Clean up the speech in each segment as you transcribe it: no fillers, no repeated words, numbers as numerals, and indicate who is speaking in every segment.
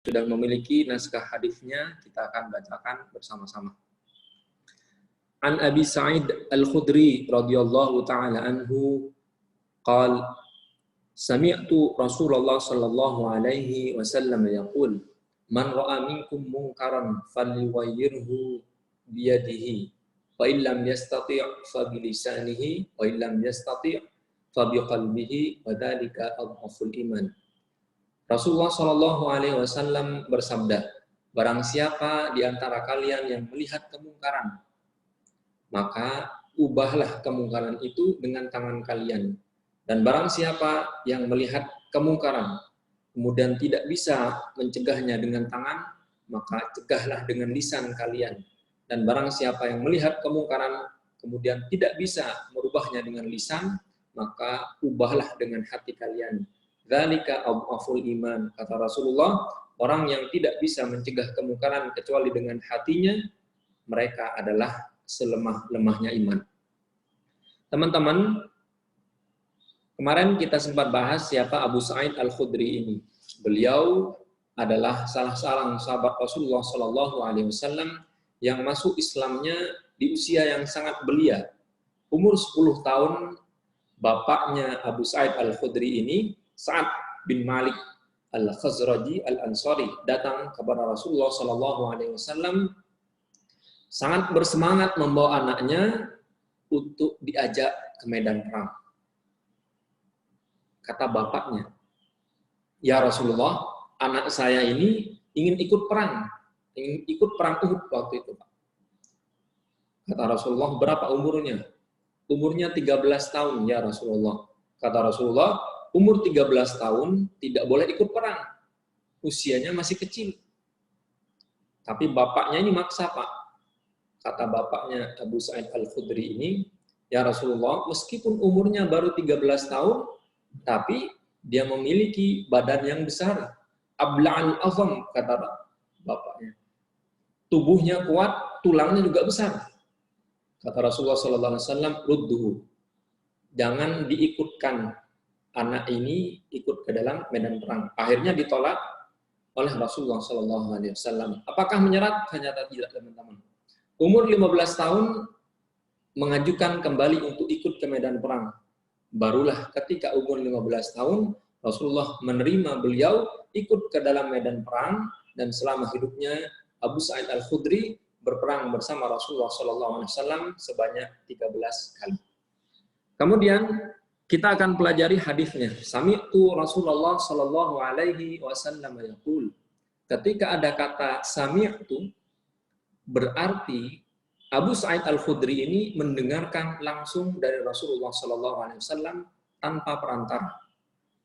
Speaker 1: sudah memiliki naskah hadisnya, kita akan bacakan bersama-sama. An Abi Sa'id Al-Khudri radhiyallahu ta'ala anhu qal sami'tu Rasulullah sallallahu alaihi wasallam yaqul man ra'a minkum munkaran falyughayyirhu biyadihi fa illam yastati' fa bilisanihi wa illam yastati' fa biqalbihi wa dzalika adhaful iman. Rasulullah sallallahu alaihi wasallam bersabda, barang siapa di antara kalian yang melihat kemungkaran, maka ubahlah kemungkaran itu dengan tangan kalian. Dan barang siapa yang melihat kemungkaran, kemudian tidak bisa mencegahnya dengan tangan, maka cegahlah dengan lisan kalian. Dan barang siapa yang melihat kemungkaran, kemudian tidak bisa merubahnya dengan lisan, maka ubahlah dengan hati kalian. Dzalika adhaful iman, kata Rasulullah, orang yang tidak bisa mencegah kemungkaran kecuali dengan hatinya, mereka adalah selemah-lemahnya iman. Teman-teman, kemarin kita sempat bahas siapa Abu Sa'id Al-Khudri ini. Beliau adalah salah seorang sahabat Rasulullah Sallallahu Alaihi Wasallam yang masuk Islamnya di usia yang sangat belia. Umur 10 tahun, bapaknya Abu Sa'id Al-Khudri ini, Sa'ad bin Malik Al-Khazraji Al-Ansari, datang kepada Rasulullah Sallallahu Alaihi Wasallam sangat bersemangat membawa anaknya untuk diajak ke medan perang. Kata bapaknya, ya Rasulullah, anak saya ini ingin ikut perang Uhud waktu itu, Pak. Kata Rasulullah, berapa umurnya? Umurnya 13 tahun, ya Rasulullah. Kata Rasulullah, umur 13 tahun tidak boleh ikut perang. Usianya masih kecil. Tapi bapaknya ini maksa, Pak. Kata bapaknya Abu Sa'id Al-Khudri ini, ya Rasulullah, meskipun umurnya baru 13 tahun, tapi dia memiliki badan yang besar. Abla'al azam, kata bapaknya. Tubuhnya kuat, tulangnya juga besar. Kata Rasulullah SAW, rudduhu. Jangan diikutkan anak ini ikut ke dalam medan perang. Akhirnya ditolak oleh Rasulullah SAW. Apakah menyerah? Ternyata tidak, teman-teman. Umur 15 tahun mengajukan kembali untuk ikut ke medan perang. Barulah ketika umur 15 tahun, Rasulullah menerima beliau ikut ke dalam medan perang, dan selama hidupnya Abu Sa'id Al-Khudri berperang bersama Rasulullah SAW sebanyak 13 kali. Kemudian kita akan pelajari hadisnya. Sami'tu Rasulullah sallallahu alaihi wasallam yaqul. Ketika ada kata sami'tu, berarti Abu Sa'id Al-Khudri ini mendengarkan langsung dari Rasulullah sallallahu alaihi wasallam tanpa perantara.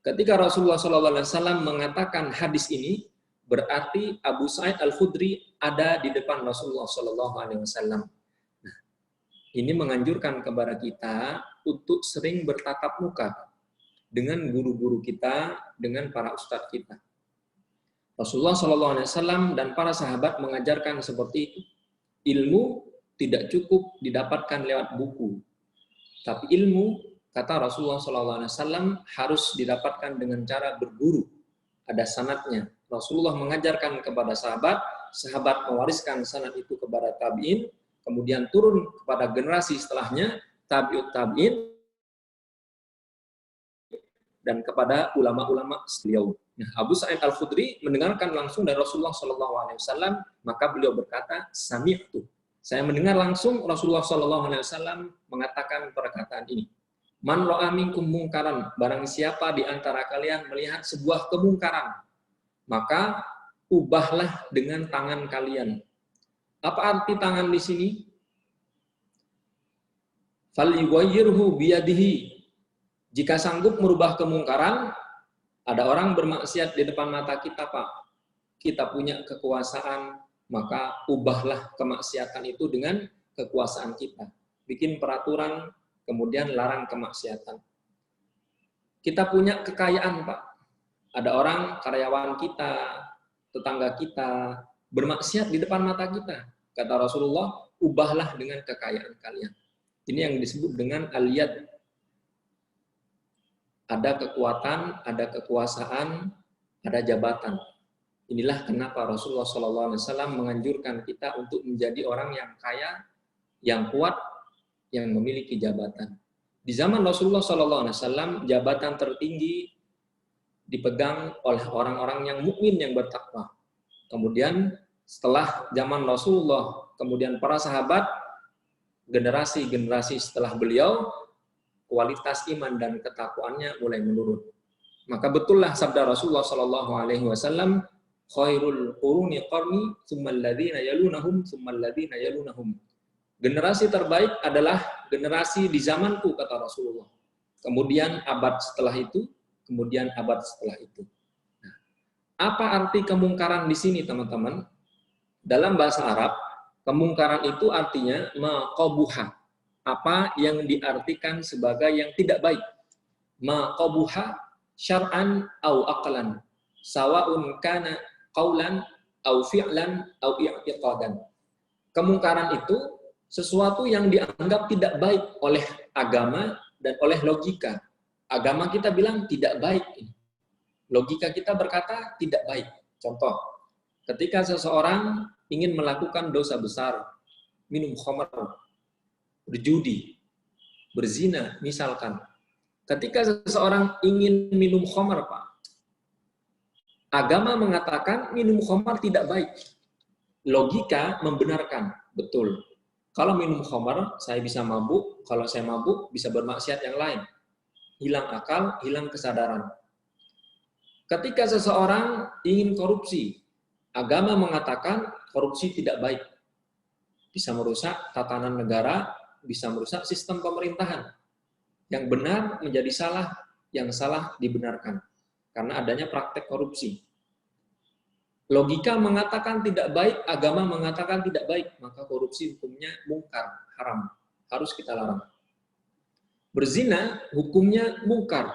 Speaker 1: Ketika Rasulullah sallallahu alaihi wasallam mengatakan hadis ini, berarti Abu Sa'id Al-Khudri ada di depan Rasulullah sallallahu alaihi wasallam. Nah, ini menganjurkan kepada kita untuk sering bertatap muka dengan guru-guru kita, dengan para ustadz kita. Rasulullah SAW dan para sahabat mengajarkan seperti itu. Ilmu tidak cukup didapatkan lewat buku, tapi ilmu, kata Rasulullah SAW, harus didapatkan dengan cara berguru. Ada sanadnya. Rasulullah mengajarkan kepada sahabat, sahabat mewariskan sanad itu kepada tabi'in, kemudian turun kepada generasi setelahnya, tabi'ut tabi'in, dan kepada ulama-ulama beliau. Nah, Abu Sa'id Al-Khudri mendengarkan langsung dari Rasulullah SAW, maka beliau berkata, sami'tu. Saya mendengar langsung Rasulullah SAW mengatakan perkataan ini. Man ra'a minkum mungkaran, barang siapa di antara kalian melihat sebuah kemungkaran, maka ubahlah dengan tangan kalian. Apa arti tangan di sini? Falyughayyirhu biyadihi. Jika sanggup merubah kemungkaran, ada orang bermaksiat di depan mata kita, Pak. Kita punya kekuasaan, maka ubahlah kemaksiatan itu dengan kekuasaan kita. Bikin peraturan, kemudian larang kemaksiatan. Kita punya kekayaan, Pak. Ada orang, karyawan kita, tetangga kita, bermaksiat di depan mata kita. Kata Rasulullah, ubahlah dengan kekayaan kalian. Ini yang disebut dengan al-yad. Ada kekuatan, ada kekuasaan, ada jabatan. Inilah kenapa Rasulullah SAW menganjurkan kita untuk menjadi orang yang kaya, yang kuat, yang memiliki jabatan. Di zaman Rasulullah SAW, jabatan tertinggi dipegang oleh orang-orang yang mukmin yang bertakwa. Kemudian setelah zaman Rasulullah, kemudian para sahabat, generasi-generasi setelah beliau, kualitas iman dan ketakwaannya mulai menurun. Maka betullah sabda Rasulullah SAW, khairul quruni qarni, tsummal ladzina yalunahum, tsummal ladzina yalunahum. Generasi terbaik adalah generasi di zamanku, kata Rasulullah. Kemudian abad setelah itu, kemudian abad setelah itu. Nah, apa arti kemungkaran di sini, teman-teman? Dalam bahasa Arab, kemungkaran itu artinya maqabuha. Apa yang diartikan sebagai yang tidak baik. Maqabuha syar'an au aqlan. Sawa'un kana qaulan au fi'lan au i'tiqadan. Kemungkaran itu sesuatu yang dianggap tidak baik oleh agama dan oleh logika. Agama kita bilang tidak baik. Logika kita berkata tidak baik. Contoh, ketika seseorang ingin melakukan dosa besar, minum khamar, berjudi, berzina, misalkan. Ketika seseorang ingin minum khamar, Pak, agama mengatakan minum khamar tidak baik. Logika membenarkan, betul. Kalau minum khamar, saya bisa mabuk. Kalau saya mabuk, bisa bermaksiat yang lain. Hilang akal, hilang kesadaran. Ketika seseorang ingin korupsi, agama mengatakan korupsi tidak baik. Bisa merusak tatanan negara, bisa merusak sistem pemerintahan. Yang benar menjadi salah, yang salah dibenarkan. Karena adanya praktek korupsi. Logika mengatakan tidak baik, agama mengatakan tidak baik, maka korupsi hukumnya mungkar, haram, harus kita larang. Berzina hukumnya mungkar,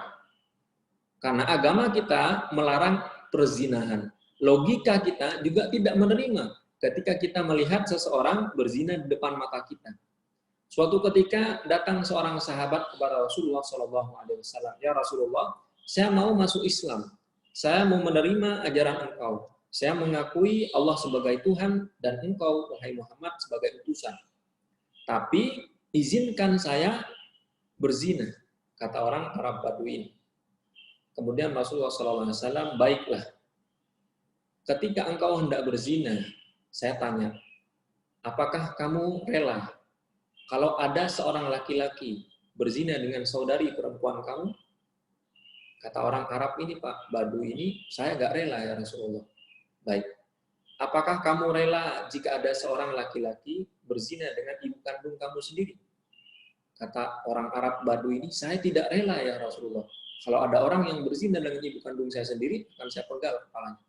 Speaker 1: karena agama kita melarang perzinahan. Logika kita juga tidak menerima ketika kita melihat seseorang berzina di depan mata kita. Suatu ketika datang seorang sahabat kepada Rasulullah SAW, ya Rasulullah, saya mau masuk Islam, saya mau menerima ajaran engkau. Saya mengakui Allah sebagai Tuhan dan engkau, wahai Muhammad, sebagai utusan. Tapi izinkan saya berzina, kata orang Arab Baduin. Kemudian Rasulullah SAW, baiklah. Ketika engkau hendak berzina, saya tanya, apakah kamu rela kalau ada seorang laki-laki berzina dengan saudari perempuan kamu? Kata orang Arab ini, Pak Badu ini, saya gak rela ya Rasulullah. Baik. Apakah kamu rela jika ada seorang laki-laki berzina dengan ibu kandung kamu sendiri? Kata orang Arab Badu ini, saya tidak rela ya Rasulullah. Kalau ada orang yang berzina dengan ibu kandung saya sendiri, akan saya pegal kepalanya.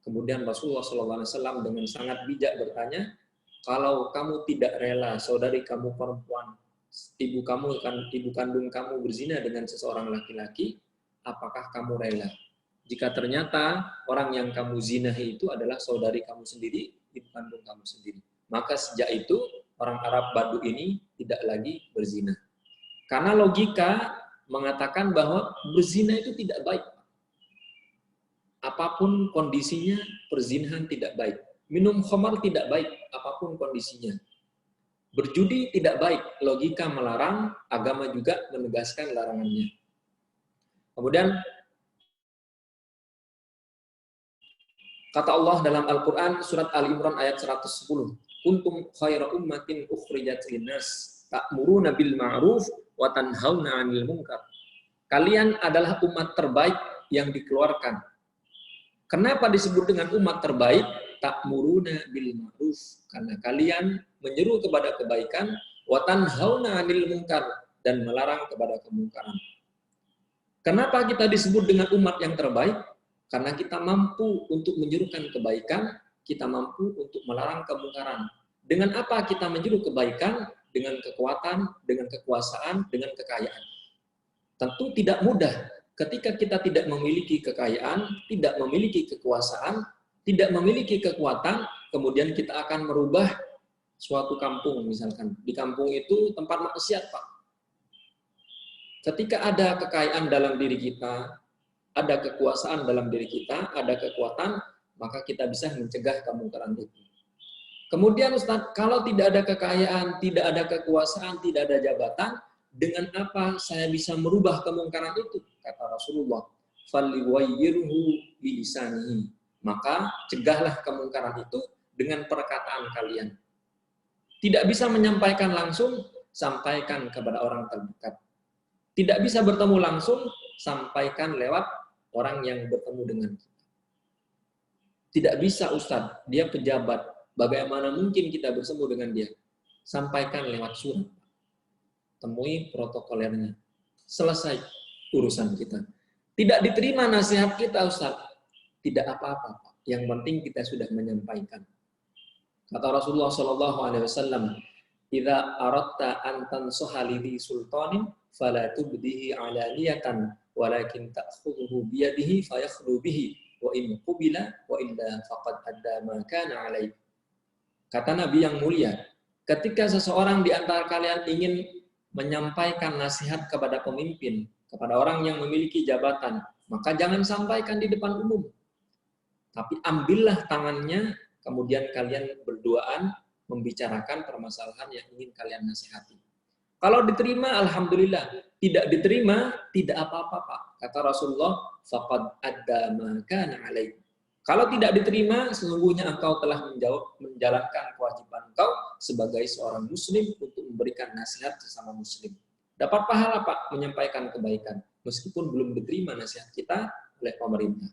Speaker 1: Kemudian Rasulullah SAW dengan sangat bijak bertanya, kalau kamu tidak rela saudari kamu perempuan, ibu kandung kamu berzina dengan seseorang laki-laki, apakah kamu rela? Jika ternyata orang yang kamu zinahi itu adalah saudari kamu sendiri, ibu kandung kamu sendiri. Maka sejak itu, orang Arab Badu ini tidak lagi berzina. Karena logika mengatakan bahwa berzina itu tidak baik. Apapun kondisinya, perzinahan tidak baik. Minum khamar tidak baik, apapun kondisinya. Berjudi tidak baik, logika melarang, agama juga menegaskan larangannya. Kemudian, kata Allah dalam Al-Quran, surat Al-Imran ayat 110. Kuntum khaira ummatin ukhrijat linnas, ta'muruna bil ma'ruf wa tanhauna 'anil munkar. Kalian adalah umat terbaik yang dikeluarkan. Kenapa disebut dengan umat terbaik? Ta'muruna bil ma'ruf. Karena kalian menyeru kepada kebaikan, wa tanhauna 'anil munkar, dan melarang kepada kemungkaran. Kenapa kita disebut dengan umat yang terbaik? Karena kita mampu untuk menyerukan kebaikan, kita mampu untuk melarang kemungkaran. Dengan apa kita menyeru kebaikan? Dengan kekuatan, dengan kekuasaan, dengan kekayaan. Tentu tidak mudah ketika kita tidak memiliki kekayaan, tidak memiliki kekuasaan, tidak memiliki kekuatan, kemudian kita akan merubah suatu kampung misalkan. Di kampung itu tempat maksiat, Pak. Ketika ada kekayaan dalam diri kita, ada kekuasaan dalam diri kita, ada kekuatan, maka kita bisa mencegah kemungkaran itu. Kemudian Ustaz, kalau tidak ada kekayaan, tidak ada kekuasaan, tidak ada jabatan, dengan apa saya bisa merubah kemungkaran itu? Kata Rasulullah, "Faliwayyirhu bilisanihi." Maka cegahlah kemungkaran itu dengan perkataan kalian. Tidak bisa menyampaikan langsung, sampaikan kepada orang terdekat. Tidak bisa bertemu langsung, sampaikan lewat orang yang bertemu dengan kita. Tidak bisa Ustaz, dia pejabat. Bagaimana mungkin kita bersemu dengan dia? Sampaikan lewat surat. Temui protokolernya. Selesai urusan kita. Tidak diterima nasihat kita, Ustaz. Tidak apa-apa. Yang penting kita sudah menyampaikan. Kata Rasulullah SAW, "Idza aradta an tansuha lidhi sultanin, fala tubdihi alaniyatan, walakin ta'khudhuhu biyadihi fayakhlu bihi, wa in qubila wa illa faqad adda ma kana alaihi." Kata Nabi yang mulia, ketika seseorang di antara kalian ingin menyampaikan nasihat kepada pemimpin, kepada orang yang memiliki jabatan, maka jangan sampaikan di depan umum. Tapi ambillah tangannya, kemudian kalian berduaan membicarakan permasalahan yang ingin kalian nasihati. Kalau diterima, alhamdulillah. Tidak diterima, tidak apa-apa, Pak. Kata Rasulullah, faqad adda ma kana alaihi. Kalau tidak diterima, sesungguhnya engkau telah menjalankan kewajiban engkau sebagai seorang muslim untuk memberikan nasihat sesama muslim. Dapat pahala, Pak, menyampaikan kebaikan, meskipun belum diterima nasihat kita oleh pemerintah.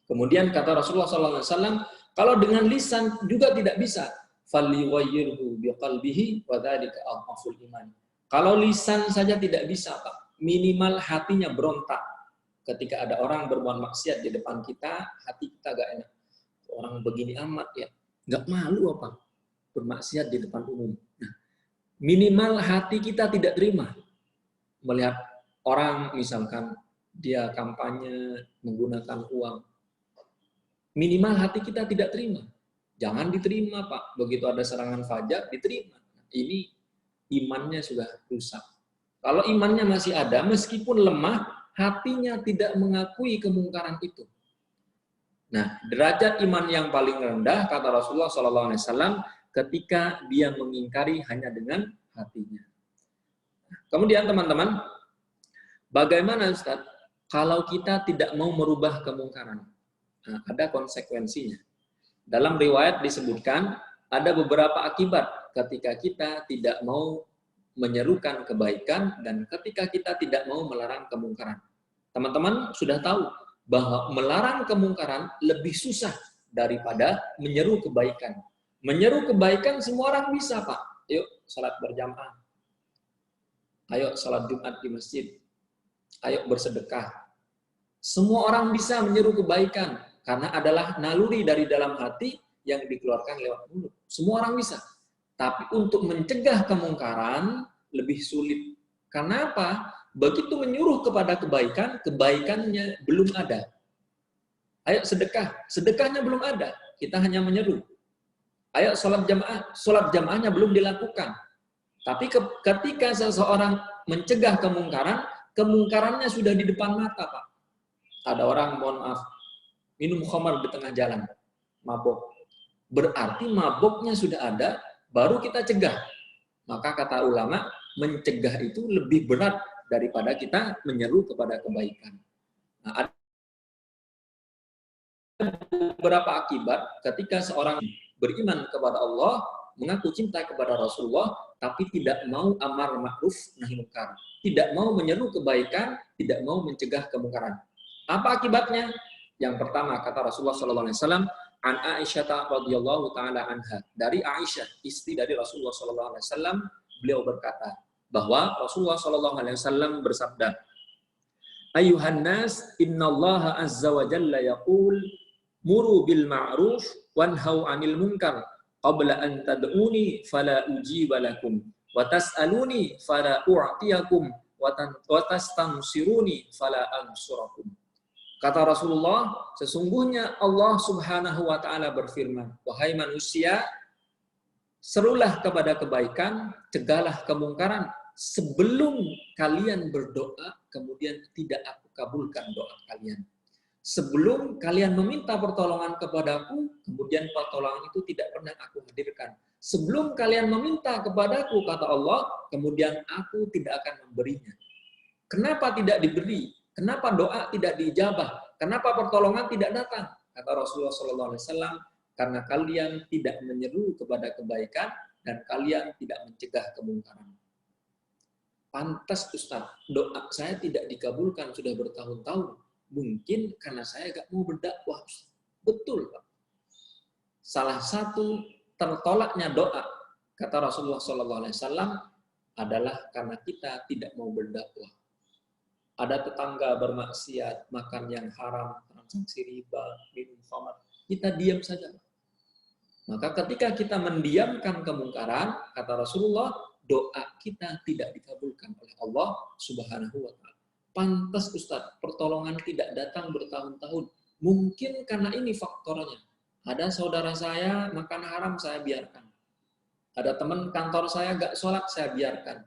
Speaker 1: Kemudian kata Rasulullah SAW, kalau dengan lisan juga tidak bisa, faliwayyirhu biqalbihi wa dzalika adhaful iman. Kalau lisan saja tidak bisa, Pak, minimal hatinya berontak. Ketika ada orang berbuat maksiat di depan kita, hati kita gak enak. Orang begini amat ya, gak malu apa bermaksiat di depan umum. Nah, minimal hati kita tidak terima melihat orang misalkan dia kampanye menggunakan uang. Minimal hati kita tidak terima. Jangan diterima, Pak. Begitu ada serangan fajar, diterima. Ini imannya sudah rusak. Kalau imannya masih ada, meskipun lemah, hatinya tidak mengakui kemungkaran itu. Nah, derajat iman yang paling rendah, kata Rasulullah SAW, ketika dia mengingkari hanya dengan hatinya. Kemudian teman-teman, bagaimana Ustaz, kalau kita tidak mau merubah kemungkaran? Nah, ada konsekuensinya. Dalam riwayat disebutkan, ada beberapa akibat ketika kita tidak mau menyerukan kebaikan dan ketika kita tidak mau melarang kemungkaran. Teman-teman sudah tahu bahwa melarang kemungkaran lebih susah daripada menyeru kebaikan. Menyeru kebaikan semua orang bisa, Pak. Yuk, salat berjamaah. Ayo, salat Jumat di masjid. Ayo, bersedekah. Semua orang bisa menyeru kebaikan karena adalah naluri dari dalam hati yang dikeluarkan lewat mulut. Semua orang bisa. Tapi untuk mencegah kemungkaran lebih sulit. Karena apa? Begitu menyuruh kepada kebaikan, kebaikannya belum ada. Ayo sedekah, sedekahnya belum ada. Kita hanya menyeru. Ayo sholat jamaahnya belum dilakukan. Tapi ketika seseorang mencegah kemungkaran, kemungkarannya sudah di depan mata, Pak. Ada orang, mohon maaf, minum khamar di tengah jalan, mabok. Berarti maboknya sudah ada, baru kita cegah. Maka kata ulama, mencegah itu lebih berat daripada kita menyeru kepada kebaikan. Nah, ada beberapa akibat ketika seorang beriman kepada Allah, mengaku cinta kepada Rasulullah, tapi tidak mau amar ma'ruf nahi munkar, tidak mau menyeru kebaikan, tidak mau mencegah kemungkaran. Apa akibatnya? Yang pertama kata Rasulullah SAW, an Aisyah radhiyallahu taala anha, dari Aisyah, istri dari Rasulullah SAW, beliau berkata bahwa Rasulullah SAW bersabda, Ayuhan nas, innallaha azza wa jalla yaqul, muru bil ma'ruf wanhau 'anil munkar qabla an tad'uni fala ujiba lakum wa tas'aluni fala u'tiyakum wa tastansiruni fala ansurakum. Kata Rasulullah, sesungguhnya Allah Subhanahu wa taala berfirman, wahai manusia, serulah kepada kebaikan, cegahlah kemungkaran sebelum kalian berdoa kemudian tidak aku kabulkan doa kalian. Sebelum kalian meminta pertolongan kepadaku, kemudian pertolongan itu tidak pernah aku hadirkan. Sebelum kalian meminta kepadaku, kata Allah, kemudian aku tidak akan memberinya. Kenapa tidak diberi? Kenapa doa tidak diijabah? Kenapa pertolongan tidak datang? Kata Rasulullah SAW, karena kalian tidak menyeru kepada kebaikan dan kalian tidak mencegah kemungkaran. Pantas Ustaz, doa saya tidak dikabulkan sudah bertahun-tahun. Mungkin karena saya gak mau berdakwah. Betul, Pak. Salah satu tertolaknya doa, kata Rasulullah SAW, adalah karena kita tidak mau berdakwah. Ada tetangga bermaksiat, makan yang haram, transaksi riba, minum khamar, kita diam saja. Maka ketika kita mendiamkan kemungkaran, kata Rasulullah, doa kita tidak dikabulkan oleh Allah Subhanahu wa Ta'ala. Pantas Ustaz, pertolongan tidak datang bertahun-tahun. Mungkin karena ini faktornya. Ada saudara saya makan haram, saya biarkan. Ada teman kantor saya gak sholat, saya biarkan.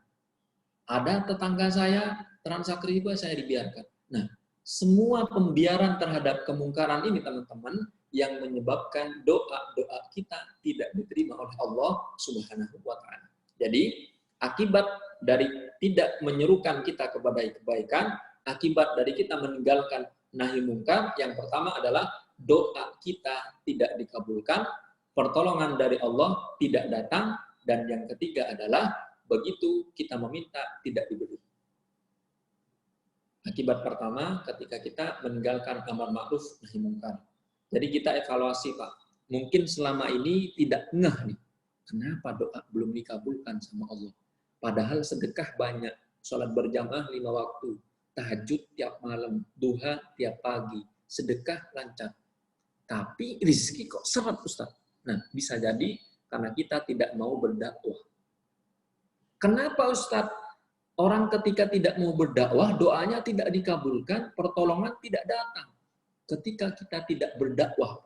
Speaker 1: Ada tetangga saya transaksi riba, saya dibiarkan. Nah, semua pembiaran terhadap kemungkaran ini teman-teman yang menyebabkan doa-doa kita tidak diterima oleh Allah Subhanahu wa Ta'ala. Jadi, akibat dari tidak menyerukan kita kepada kebaikan, akibat dari kita meninggalkan nahi mungkar, yang pertama adalah doa kita tidak dikabulkan, pertolongan dari Allah tidak datang, dan yang ketiga adalah begitu kita meminta tidak diberi. Akibat pertama ketika kita meninggalkan amar ma'ruf nahi mungkar. Jadi kita evaluasi, Pak. Mungkin selama ini tidak ngeh nih. Kenapa doa belum dikabulkan sama Allah? Padahal sedekah banyak, sholat berjamaah 5 waktu, tahajud tiap malam, duha tiap pagi, sedekah lancar. Tapi rezeki kok seret, Ustaz. Nah, bisa jadi karena kita tidak mau berdakwah. Kenapa, Ustaz? Orang ketika tidak mau berdakwah, doanya tidak dikabulkan, pertolongan tidak datang. Ketika kita tidak berdakwah,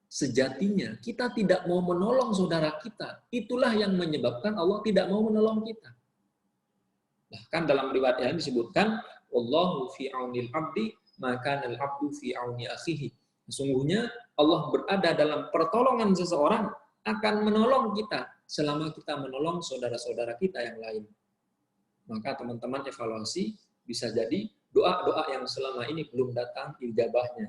Speaker 1: sejatinya kita tidak mau menolong saudara kita. Itulah yang menyebabkan Allah tidak mau menolong kita. Bahkan dalam riwayat yang disebutkan, Wallahu fi aunil abdi, maka al abdu fi auni akhihi. Sesungguhnya Allah berada dalam pertolongan seseorang akan menolong kita selama kita menolong saudara-saudara kita yang lain. Maka teman-teman evaluasi, bisa jadi doa-doa yang selama ini belum datang ijabahnya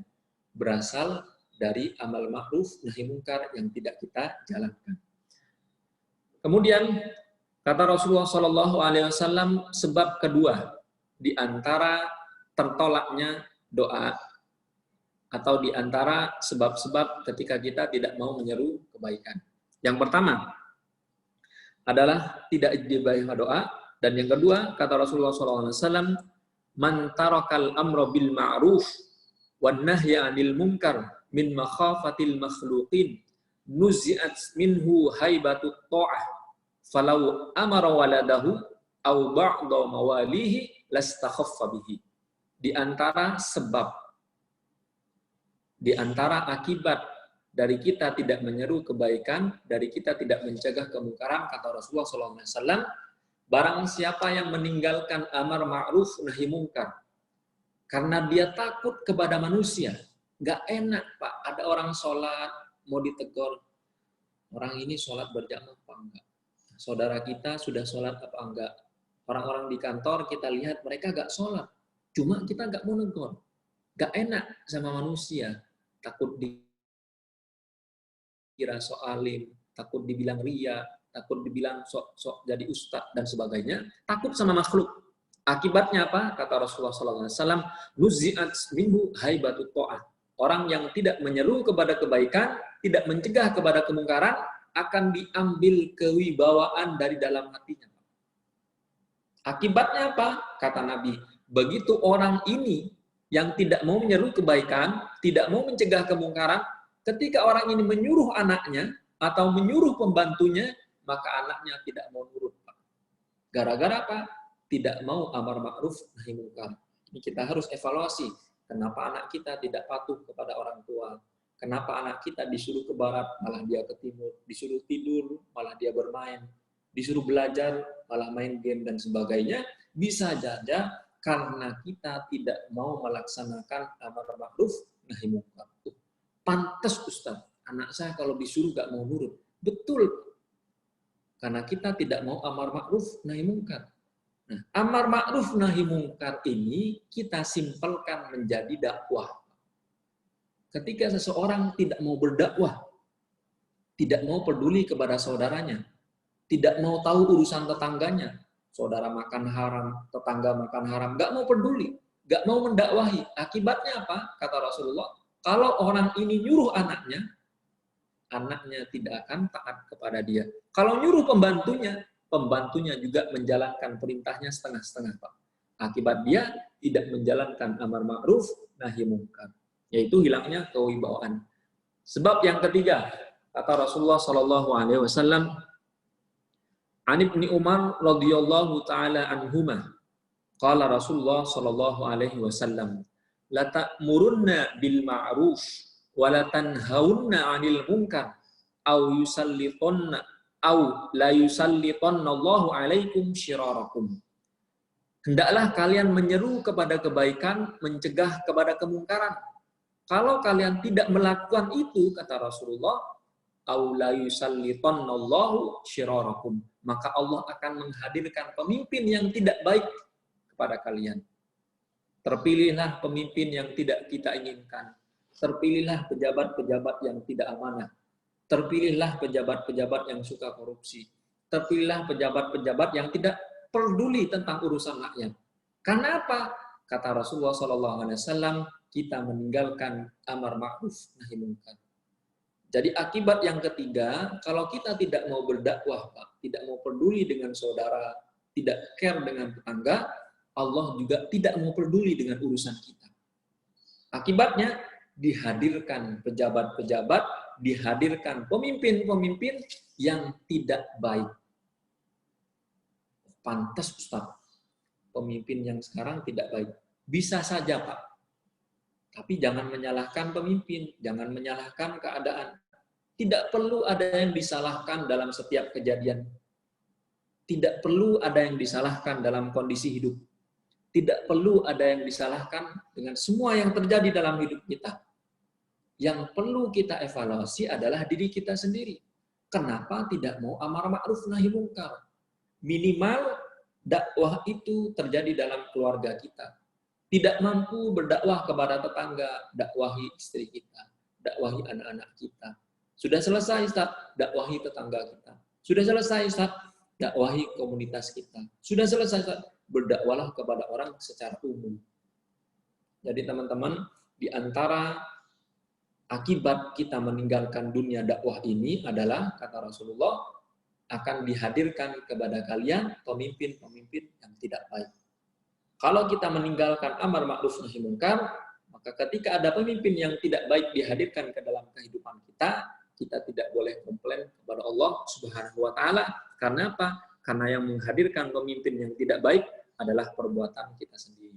Speaker 1: berasal dari amal ma'ruf nahi mungkar yang tidak kita jalankan. Kemudian kata Rasulullah SAW, sebab kedua di antara tertolaknya doa atau di antara sebab-sebab ketika kita tidak mau menyeru kebaikan. Yang pertama adalah tidak ijabahnya doa, dan yang kedua kata Rasulullah SAW, man tarakal amra bil ma'ruf wan nahya 'anil munkar min makhafatil makhluqin nuzi'at minhu haibatut ta'ah falau amara waladahu aw ba'da mawalihi lastakhaffa bihi. Di antara sebab, di antara akibat dari kita tidak menyeru kebaikan, dari kita tidak mencegah kemungkaran, kata Rasulullah SAW, barang siapa yang meninggalkan amar ma'ruf nahi mungkar karena dia takut kepada manusia. Nggak enak, Pak, ada orang sholat mau ditegur, orang ini sholat berjamaah apa enggak? Saudara kita sudah sholat apa enggak? Orang-orang di kantor kita lihat mereka nggak sholat, cuma kita nggak mau negur. Nggak enak sama manusia, takut dikira soalim, takut dibilang ria, takut dibilang sok jadi ustadz dan sebagainya, takut sama makhluk. Akibatnya apa? Kata Rasulullah SAW, nuzi'at minhu haibatut ta'ah. Orang yang tidak menyeru kepada kebaikan, tidak mencegah kepada kemungkaran, akan diambil kewibawaan dari dalam hatinya. Akibatnya apa? Kata Nabi, begitu orang ini yang tidak mau menyeru kebaikan, tidak mau mencegah kemungkaran, ketika orang ini menyuruh anaknya atau menyuruh pembantunya, maka anaknya tidak mau nurut. Gara-gara apa? Tidak mau amar ma'ruf nahi mungkar. Ini kita harus evaluasi. Kenapa anak kita tidak patuh kepada orang tua? Kenapa anak kita disuruh ke barat, malah dia ke timur? Disuruh tidur, malah dia bermain. Disuruh belajar, malah main game dan sebagainya. Bisa saja karena kita tidak mau melaksanakan amar ma'ruf nahi munkar. Pantas Ustaz, anak saya kalau disuruh gak mau nurut. Betul. Karena kita tidak mau amar ma'ruf nahi munkar. Nah, amar ma'ruf nahi munkar ini kita simpelkan menjadi dakwah. Ketika seseorang tidak mau berdakwah, tidak mau peduli kepada saudaranya, tidak mau tahu urusan tetangganya, saudara makan haram, tetangga makan haram, nggak mau peduli, nggak mau mendakwahi. Akibatnya apa? Kata Rasulullah, kalau orang ini nyuruh anaknya tidak akan taat kepada dia. Kalau nyuruh pembantunya juga menjalankan perintahnya setengah-setengah, Pak. Akibat dia tidak menjalankan amar ma'ruf nahi munkar, yaitu hilangnya kewibawaan. Sebab yang ketiga, kata Rasulullah sallallahu alaihi wasallam, An Ibnu Umar radhiyallahu taala anhuma, qala Rasulullah sallallahu alaihi wasallam, la ta'murunna bil ma'ruf wa la tanhaunna 'anil munkar aw yusallitonna aw la yusallitanna Allahu 'alaikum syirarakum. Hendaklah kalian menyeru kepada kebaikan, mencegah kepada kemungkaran. Kalau kalian tidak melakukan itu, kata Rasulullah, aw la yusallitanna Allahu syirarakum, maka Allah akan menghadirkan pemimpin yang tidak baik kepada kalian. Terpilihlah pemimpin yang tidak kita inginkan. Terpilihlah pejabat-pejabat yang tidak amanah. Terpilihlah pejabat-pejabat yang suka korupsi. Terpilihlah pejabat-pejabat yang tidak peduli tentang urusan rakyat. Karena apa? Kata Rasulullah SAW, kita meninggalkan amar ma'ruf nahi munkar. Jadi akibat yang ketiga, kalau kita tidak mau berdakwah, Pak, tidak mau peduli dengan saudara, tidak care dengan tetangga, Allah juga tidak mau peduli dengan urusan kita. Akibatnya dihadirkan pejabat-pejabat, dihadirkan pemimpin-pemimpin yang tidak baik. Pantas Ustaz, pemimpin yang sekarang tidak baik. Bisa saja Pak, tapi jangan menyalahkan pemimpin, jangan menyalahkan keadaan. Tidak perlu ada yang disalahkan dalam setiap kejadian. Tidak perlu ada yang disalahkan dalam kondisi hidup. Tidak perlu ada yang disalahkan dengan semua yang terjadi dalam hidup kita. Yang perlu kita evaluasi adalah diri kita sendiri. Kenapa tidak mau amar ma'ruf nahi munkar? Minimal dakwah itu terjadi dalam keluarga kita. Tidak mampu berdakwah kepada tetangga, dakwahi istri kita, dakwahi anak-anak kita. Sudah selesai, Ustaz, dakwahi tetangga kita. Sudah selesai, Ustaz, dakwahi komunitas kita. Sudah selesai, Ustaz, berdakwalah kepada orang secara umum. Jadi teman-teman, di antara akibat kita meninggalkan dunia dakwah ini adalah, kata Rasulullah, akan dihadirkan kepada kalian pemimpin-pemimpin yang tidak baik. Kalau kita meninggalkan amar ma'ruf nahi munkar, maka ketika ada pemimpin yang tidak baik dihadirkan ke dalam kehidupan kita, kita tidak boleh komplain kepada Allah Subhanahu wa taala. Karena apa? Karena yang menghadirkan pemimpin yang tidak baik adalah perbuatan kita sendiri.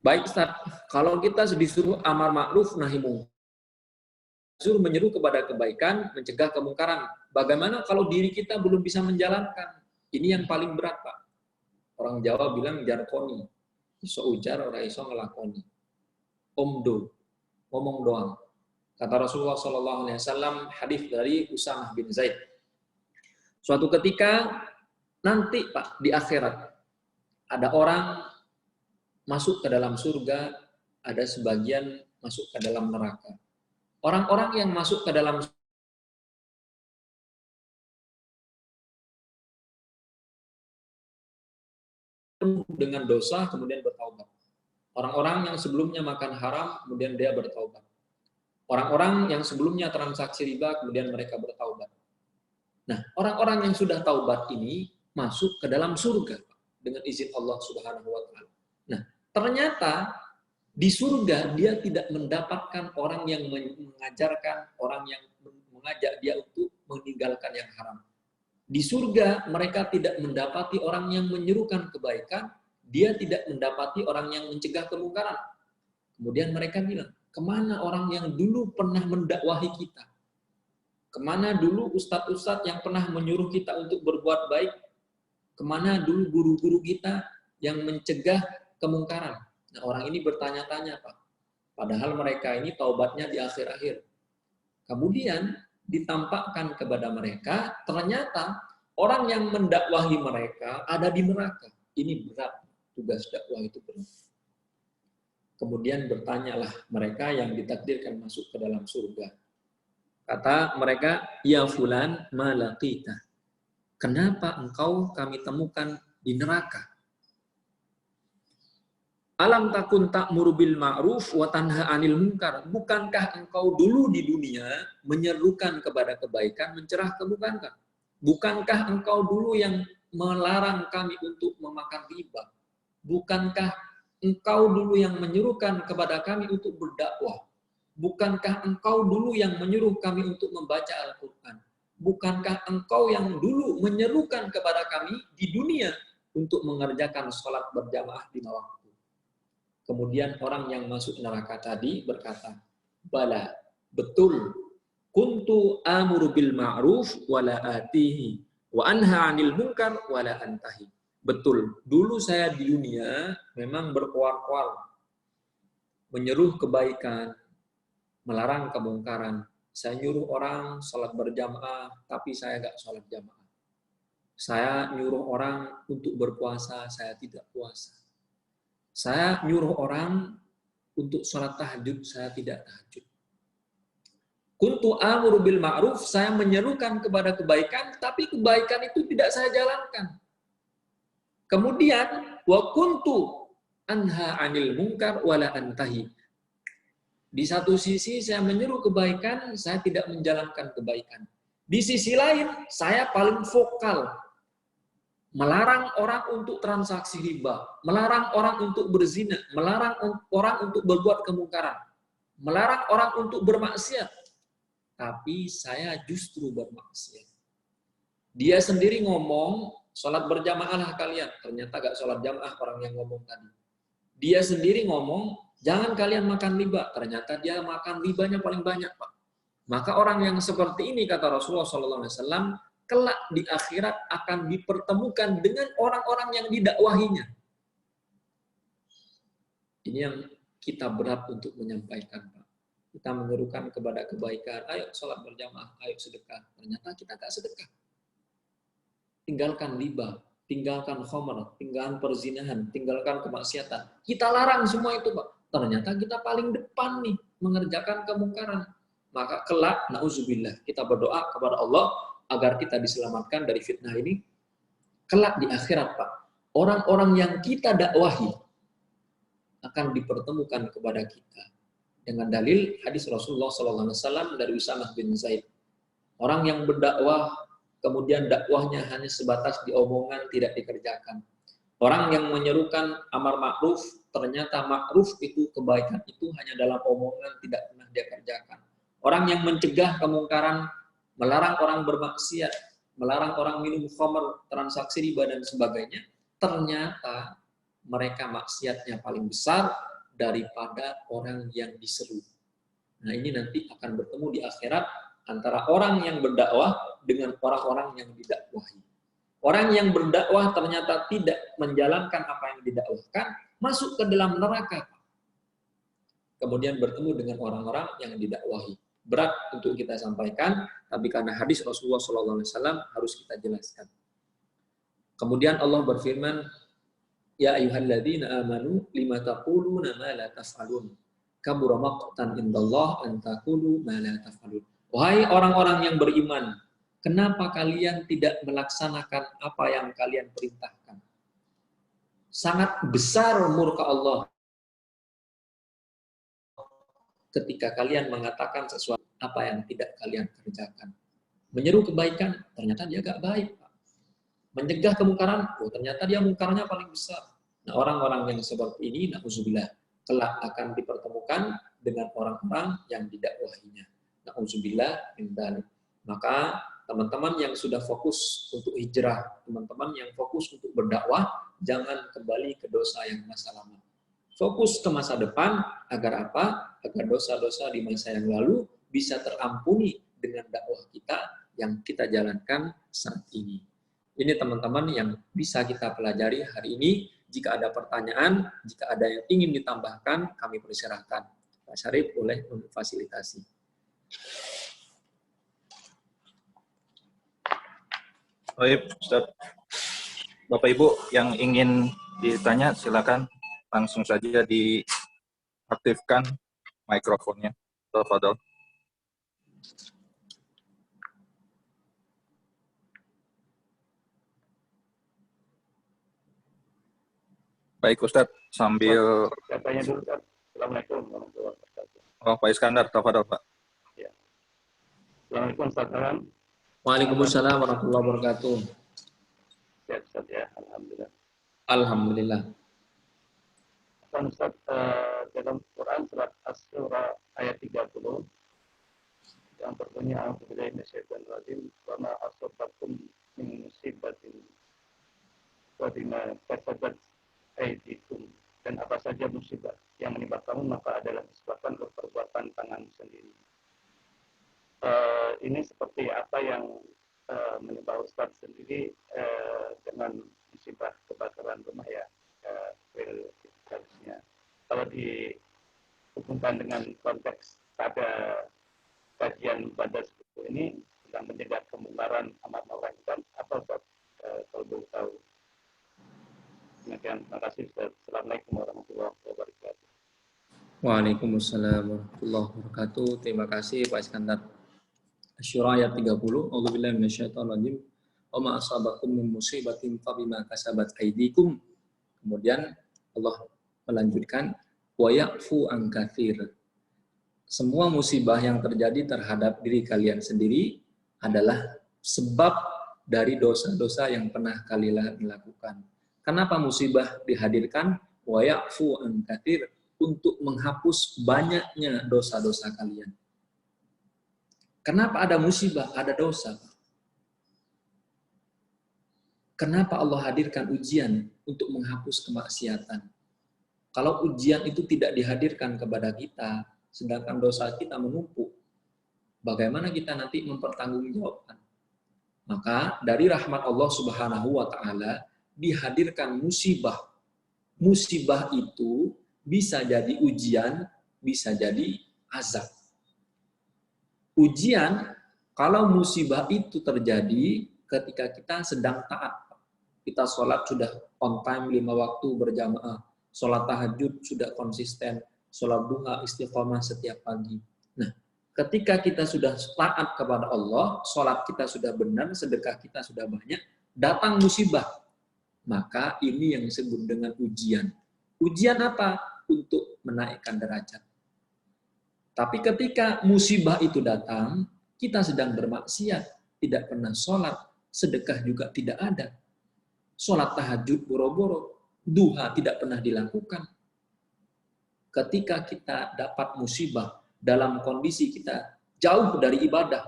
Speaker 1: Baik Ustaz, kalau kita disuruh amar ma'ruf nahi munkar, disuruh menyeru kepada kebaikan, mencegah kemungkaran. Bagaimana kalau diri kita belum bisa menjalankan? Ini yang paling berat, Pak. Orang Jawa bilang jarkoni. Iso ujar, orang iso ngelakoni. Omdo, ngomong doang. Kata Rasulullah SAW, hadis dari Usamah bin Zaid. Suatu ketika, nanti Pak, di akhirat, ada orang masuk ke dalam surga, ada sebagian masuk ke dalam neraka. Orang-orang yang masuk ke dalam dengan dosa, kemudian bertaubat. Orang-orang yang sebelumnya makan haram, kemudian dia bertaubat. Orang-orang yang sebelumnya transaksi riba, kemudian mereka bertaubat. Nah, orang-orang yang sudah taubat ini masuk ke dalam surga dengan izin Allah Subhanahu wa taala. Nah, ternyata di surga dia tidak mendapatkan orang yang mengajarkan, orang yang mengajak dia untuk meninggalkan yang haram. Di surga mereka tidak mendapati orang yang menyerukan kebaikan, dia tidak mendapati orang yang mencegah kemungkaran. Kemudian mereka bilang, kemana orang yang dulu pernah mendakwahi kita? Kemana dulu ustadz-ustadz yang pernah menyuruh kita untuk berbuat baik? Kemana dulu guru-guru kita yang mencegah kemungkaran? Nah, orang ini bertanya-tanya, Pak. Padahal mereka ini taubatnya di akhir-akhir. Kemudian ditampakkan kepada mereka, ternyata orang yang mendakwahi mereka ada di neraka. Ini berat, tugas dakwah itu berat. Kemudian bertanyalah mereka yang ditakdirkan masuk ke dalam surga. Kata mereka, ya fulan malaqita. Kenapa engkau kami temukan di neraka? Alam takun ta'muru bil ma'ruf wa tanha 'anil munkar. Bukankah engkau dulu di dunia menyerukan kepada kebaikan, mencegah keburukan? Bukankah engkau dulu yang melarang kami untuk memakan riba? Bukankah engkau dulu yang menyuruhkan kepada kami untuk berdakwah? Bukankah engkau dulu yang menyuruh kami untuk membaca Al-Quran? Bukankah engkau yang dulu menyerukan kepada kami di dunia untuk mengerjakan sholat berjamaah di waktu? Kemudian orang yang masuk neraka tadi berkata, bala, betul, kuntu amuru bil ma'ruf wala atihi, wa anha 'anil munkar wala antahi. Betul, dulu saya di dunia memang berkoar-koar, menyeru kebaikan, melarang kemungkaran. Saya nyuruh orang sholat berjamaah, tapi saya nggak sholat jamaah. Saya nyuruh orang untuk berpuasa, saya tidak puasa. Saya nyuruh orang untuk sholat tahajud, saya tidak tahajud. Kuntu amuru bil ma'ruf, saya menyerukan kepada kebaikan, tapi kebaikan itu tidak saya jalankan. Kemudian, wa kuntu anha 'anil munkar wala antahi. Di satu sisi saya menyeru kebaikan, saya tidak menjalankan kebaikan. Di sisi lain, saya paling vokal. Melarang orang untuk transaksi riba, melarang orang untuk berzina, melarang orang untuk berbuat kemungkaran, melarang orang untuk bermaksiat. Tapi saya justru bermaksiat. Dia sendiri ngomong, sholat berjamaahlah kalian. Ternyata gak sholat jamaah orang yang ngomong tadi. Dia sendiri ngomong, jangan kalian makan riba. Ternyata dia makan ribanya paling banyak, Pak. Maka orang yang seperti ini, kata Rasulullah SAW, kelak di akhirat akan dipertemukan dengan orang-orang yang didakwahinya. Ini yang kita berat untuk menyampaikan, Pak. Kita menyerukan kepada kebaikan, ayo sholat berjamaah, ayo sedekah. Ternyata kita gak sedekah. Tinggalkan riba, tinggalkan khamr, tinggalkan perzinahan, tinggalkan kemaksiatan. Kita larang semua itu, Pak. Ternyata kita paling depan nih mengerjakan kemungkaran. Maka kelak, na'udzubillah, kita berdoa kepada Allah agar kita diselamatkan dari fitnah ini. Kelak di akhirat, Pak, orang-orang yang kita dakwahi akan dipertemukan kepada kita. Dengan dalil hadis Rasulullah SAW dari Usamah bin Zaid. Orang yang berdakwah, kemudian dakwahnya hanya sebatas di omongan, tidak dikerjakan. Orang yang menyerukan amar ma'ruf, ternyata ma'ruf itu, kebaikan itu hanya dalam omongan, tidak pernah dia kerjakan. Orang yang mencegah kemungkaran, melarang orang bermaksiat, melarang orang minum khamr, transaksi riba, dan sebagainya, ternyata mereka maksiatnya paling besar daripada orang yang diseru. Nah, ini nanti akan bertemu di akhirat antara orang yang berdakwah dengan orang-orang yang didakwahi. Orang yang berdakwah ternyata tidak menjalankan apa yang didakwahkan, masuk ke dalam neraka. Kemudian bertemu dengan orang-orang yang didakwahi. Berat untuk kita sampaikan, tapi karena hadis Rasulullah SAW harus kita jelaskan. Kemudian Allah berfirman, ya ayyuhalladzina amanu lima taquluna ma la taf'alun. Kabura maqtan indallah an taqulu ma la taf'alun. Wahai orang-orang yang beriman, kenapa kalian tidak melaksanakan apa yang kalian perintahkan? Sangat besar murka Allah ketika kalian mengatakan sesuatu apa yang tidak kalian kerjakan. Menyeru kebaikan, ternyata dia gak baik, Pak. Mencegah kemungkaran, ternyata dia mungkarnya paling besar. Nah, orang-orang yang seperti ini, na'udzubillah, kelak akan dipertemukan dengan orang-orang yang didakwahinya. Na'udzubillah min dzalik. Maka teman-teman yang sudah fokus untuk hijrah, teman-teman yang fokus untuk berdakwah, jangan kembali ke dosa yang masa lalu. Fokus ke masa depan, agar apa? Agar dosa-dosa di masa yang lalu bisa terampuni dengan dakwah kita yang kita jalankan saat ini. Ini teman-teman yang bisa kita pelajari hari ini. Jika ada pertanyaan, jika ada yang ingin ditambahkan, kami persilahkan. Pak Syarif boleh memfasilitasi.
Speaker 2: Baik, Ustaz. Bapak Ibu yang ingin ditanya, silakan langsung saja diaktifkan mikrofonnya. Tafadhol. Baik Ustaz, sambil...
Speaker 3: Katanya dulu, Ustaz. Assalamualaikum warahmatullahi wabarakatuh.
Speaker 2: Oh, Pak Iskandar, tafadhol Pak.
Speaker 3: Ya. Assalamualaikum, Ustaz.
Speaker 1: Waalaikumsalam warahmatullahi wabarakatuh.
Speaker 3: Sehat, Ustaz ya. Alhamdulillah.
Speaker 1: Alhamdulillah.
Speaker 3: Ustaz, dalam Quran surat Asy-Syura ayat 30 yang berbunyi a'udzubillahi minasyaitonir rajim wa ma asabakum min musibatin wa bima kasabat aydikum, dan apa saja musibah yang menimpa kamu maka adalah disebabkan oleh perbuatan tangan sendiri. Ini seperti apa yang menimpa Ustaz sendiri dengan musibah kebakaran rumah ya, harusnya kalau dihubungkan dengan konteks pada kajian pada seperti ini tentang menjaga kemungkaran amat ma'ruf kan apa Ustaz, kalau boleh tahu. Demikian, terima kasih Ustaz. Assalamualaikum warahmatullahi wabarakatuh.
Speaker 1: Waalaikumsalam warahmatullahi wabarakatuh. Terima kasih Pak Iskandar. Asy-Syura ayat 30. A'udzubillahi minasyaitonir rajim. Wa ma asabakum min musibatin fabima kasabat aydikum. Kemudian Allah melanjutkan wa ya'fu an katsir. Semua musibah yang terjadi terhadap diri kalian sendiri adalah sebab dari dosa-dosa yang pernah kalian lakukan. Kenapa musibah dihadirkan? Wa ya'fu an katsir, untuk menghapus banyaknya dosa-dosa kalian. Kenapa ada musibah? Ada dosa. Kenapa Allah hadirkan ujian? Untuk menghapus kemaksiatan. Kalau ujian itu tidak dihadirkan kepada kita, sedangkan dosa kita menumpuk, bagaimana kita nanti mempertanggungjawabkan? Maka dari rahmat Allah Subhanahu wa Ta'ala dihadirkan musibah. Musibah itu bisa jadi ujian, bisa jadi azab. Ujian, kalau musibah itu terjadi ketika kita sedang taat. Kita sholat sudah on time 5 waktu berjamaah, sholat tahajud sudah konsisten, sholat duha istiqomah setiap pagi. Nah, ketika kita sudah taat kepada Allah, sholat kita sudah benar, sedekah kita sudah banyak, datang musibah. Maka ini yang disebut dengan ujian. Ujian apa? Untuk menaikkan derajat. Tapi ketika musibah itu datang, kita sedang bermaksiat, tidak pernah sholat, sedekah juga tidak ada. Sholat tahajud boro-boro, duha tidak pernah dilakukan. Ketika kita dapat musibah dalam kondisi kita jauh dari ibadah,